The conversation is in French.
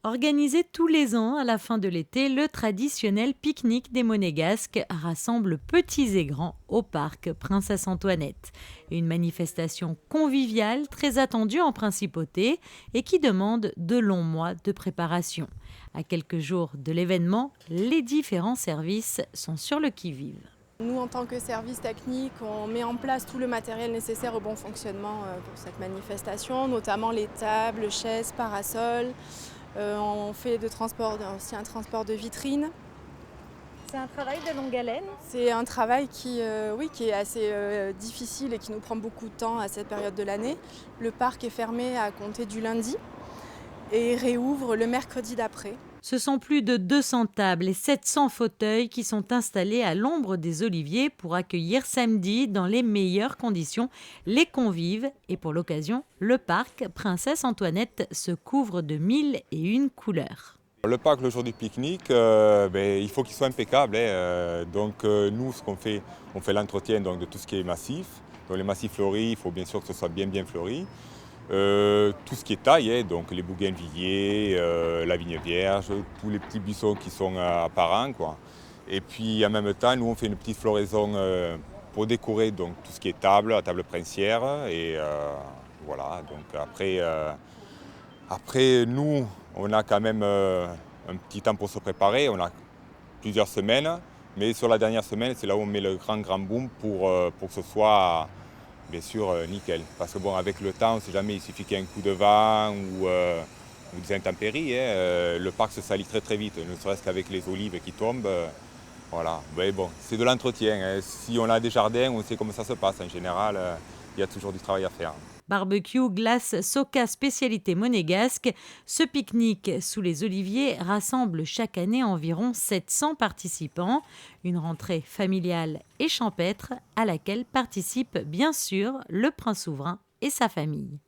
Organisé tous les ans à la fin de l'été, le traditionnel pique-nique des Monégasques rassemble petits et grands au parc Princesse Antoinette. Une manifestation conviviale très attendue en principauté et qui demande de longs mois de préparation. À quelques jours de l'événement, les différents services sont sur le qui-vive. Nous, en tant que service technique, on met en place tout le matériel nécessaire au bon fonctionnement pour cette manifestation, notamment les tables, chaises, parasols. On fait aussi un transport de vitrines. C'est un travail de longue haleine. C'est un travail qui est assez difficile et qui nous prend beaucoup de temps à cette période de l'année. Le parc est fermé à compter du lundi et réouvre le mercredi d'après. Ce sont plus de 200 tables et 700 fauteuils qui sont installés à l'ombre des oliviers pour accueillir samedi dans les meilleures conditions les convives. Et pour l'occasion, le parc Princesse Antoinette se couvre de 1001 couleurs. Le parc, le jour du pique-nique, il faut qu'il soit impeccable, hein. Nous, ce qu'on fait, on fait l'entretien de tout ce qui est massif. Donc les massifs fleuris, il faut bien sûr que ce soit bien fleuri. Tout ce qui est taille, hein, donc les bougainvilliers, la vigne vierge, tous les petits buissons qui sont apparents, quoi. Et puis en même temps, nous on fait une petite floraison pour décorer donc, tout ce qui est table, la table princière. Et voilà, donc après nous, on a quand même un petit temps pour se préparer, on a plusieurs semaines. Mais sur la dernière semaine, c'est là où on met le grand boom pour que ce soit bien sûr nickel. Parce que bon, avec le temps, on ne sait jamais, il suffit qu'il y ait un coup de vent ou des intempéries. Le parc se salit très vite, ne serait-ce qu'avec les olives qui tombent. Voilà. Mais bon, c'est de l'entretien, hein. Si on a des jardins, on sait comment ça se passe. En général, il y a toujours du travail à faire. Barbecue, glace, soca, spécialité monégasque. Ce pique-nique sous les oliviers rassemble chaque année environ 700 participants. Une rentrée familiale et champêtre à laquelle participe bien sûr le prince souverain et sa famille.